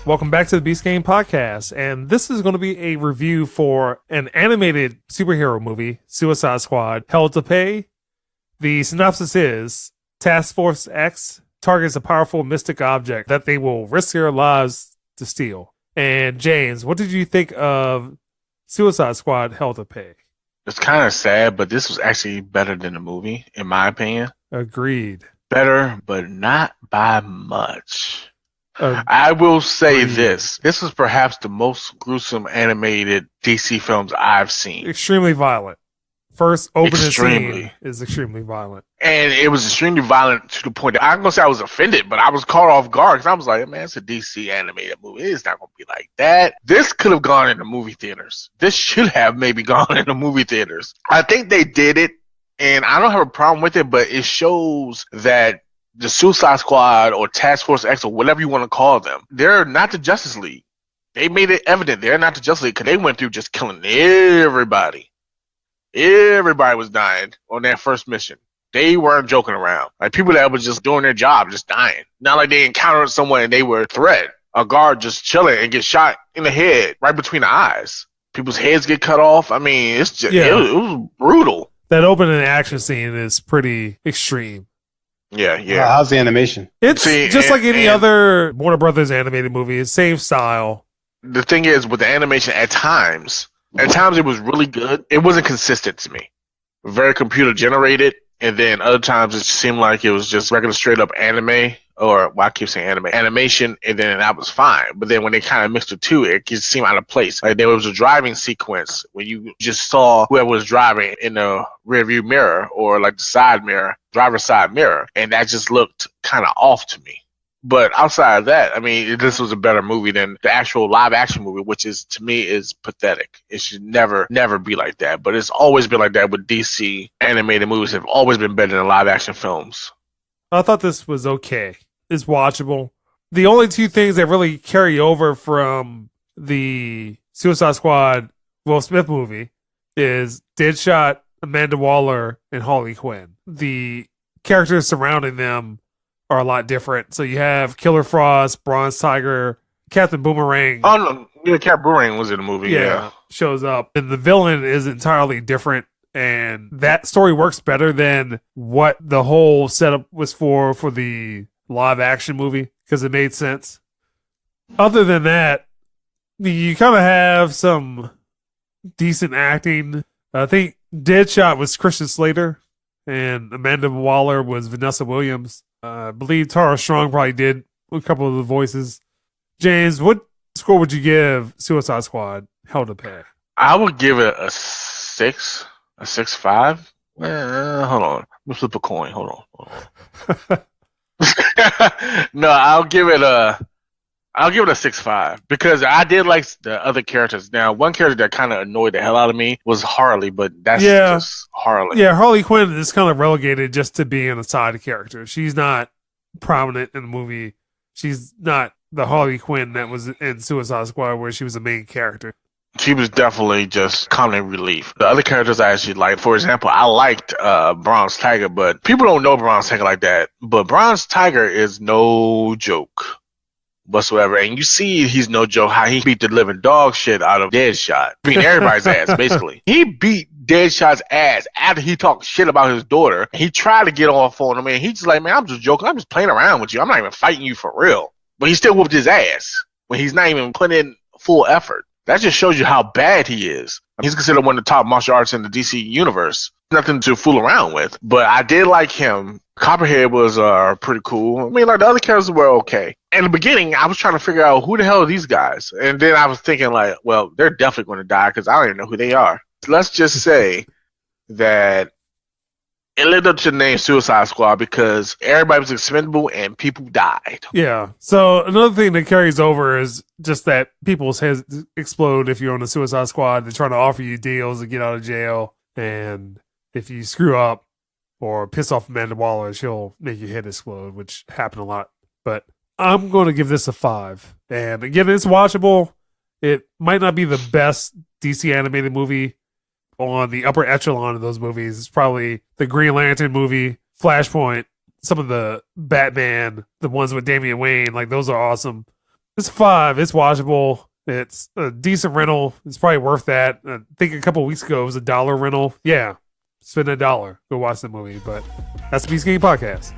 Welcome back to the Beast Game Podcast, and this is going to be a review for an animated superhero movie, Suicide Squad, Hell to Pay. The synopsis is, Task Force X targets a powerful mystic object that they will risk their lives to steal. And James, what did you think of Suicide Squad, Hell to Pay? It's kind of sad, but this was actually better than the movie, in my opinion. Agreed. Better, but not by much. I will say this was perhaps the most gruesome animated DC films I've seen. Extremely violent. First opening scene is extremely violent. And it was extremely violent to the point that I'm going to say I was offended, but I was caught off guard because I was like, man, it's a DC animated movie. It's not going to be like that. This could have gone into movie theaters. This should have maybe gone into movie theaters. I think they did it, and I don't have a problem with it, but it shows that the Suicide Squad or Task Force X or whatever you want to call them, they're not the Justice League. They made it evident they're not the Justice League because they went through just killing everybody. Everybody was dying on that first mission. They weren't joking around. Like people that were just doing their job, just dying. Not like they encountered someone and they were a threat. A guard just chilling and get shot in the head right between the eyes. People's heads get cut off. I mean, it's just it was brutal. That opening action scene is pretty extreme. Yeah. How's the animation? It's just like any other Warner Brothers animated movie. It's same style. The thing is, with the animation, at times it was really good. It wasn't consistent to me. Very computer generated, and then other times it seemed like it was just regular straight up anime, or I keep saying animation, and then that was fine. But then when they kind of mixed the two, it just seemed out of place. Like there was a driving sequence where you just saw whoever was driving in the rearview mirror or like the side mirror, driver's side mirror, and that just looked kind of off to me. But outside of that, I mean, this was a better movie than the actual live action movie, which is, to me, is pathetic. It should never be like that. But it's always been like that with DC animated movies. Have always been better than live action films. I thought this was okay. It's watchable. The only two things that really carry over from the Suicide Squad Will Smith movie is Deadshot, Amanda Waller, and Harley Quinn. The characters surrounding them are a lot different. So you have Killer Frost, Bronze Tiger, Captain Boomerang. Oh, no. Yeah, Captain Boomerang was in the movie. Yeah. Shows up. And the villain is entirely different. And that story works better than what the whole setup was for the live action movie, because it made sense. Other than that, you kind of have some decent acting. I think Deadshot was Christian Slater, and Amanda Waller was Vanessa Williams. I believe Tara Strong probably did a couple of the voices. James, what score would you give Suicide Squad Hell to Pay? I would give it a 6, a 6.5. Hold on. Let me flip a coin. Hold on. No, I'll give it a 6.5 because I did like the other characters. Now, one character that kind of annoyed the hell out of me was Harley, but that's just Harley. Yeah, Harley Quinn is kind of relegated just to being a side character. She's not prominent in the movie. She's not the Harley Quinn that was in Suicide Squad where she was the main character. She was definitely just comic relief. The other characters I actually liked, for example, I liked Bronze Tiger, but people don't know Bronze Tiger like that. But Bronze Tiger is no joke whatsoever. And you see he's no joke how he beat the living dog shit out of Deadshot. Beating everybody's ass, basically. He beat Deadshot's ass after he talked shit about his daughter. He tried to get off on him, and he's just like, man, I'm just joking. I'm just playing around with you. I'm not even fighting you for real. But he still whooped his ass when he's not even putting in full effort. That just shows you how bad he is. He's considered one of the top martial arts in the DC universe. Nothing to fool around with. But I did like him. Copperhead was pretty cool. I mean, like, the other characters were okay. In the beginning, I was trying to figure out who the hell are these guys? And then I was thinking, like, well, they're definitely going to die because I don't even know who they are. Let's just say that it lived up to the name Suicide Squad because everybody was expendable and people died. Yeah. So another thing that carries over is just that people's heads explode if you're on the Suicide Squad. They're trying to offer you deals to get out of jail. And if you screw up or piss off Amanda Waller, she'll make your head explode, which happened a lot. But I'm going to give this a 5. And again, it's watchable. It might not be the best DC animated movie on the upper echelon of those movies. It's probably the Green Lantern movie, Flashpoint, some of the Batman, the ones with Damian Wayne, like those are awesome. It's 5. It's watchable. It's a decent rental. It's probably worth that. I think a couple weeks ago it was $1 rental. Yeah, spend $1. Go watch the movie. But that's the Beast Game Podcast.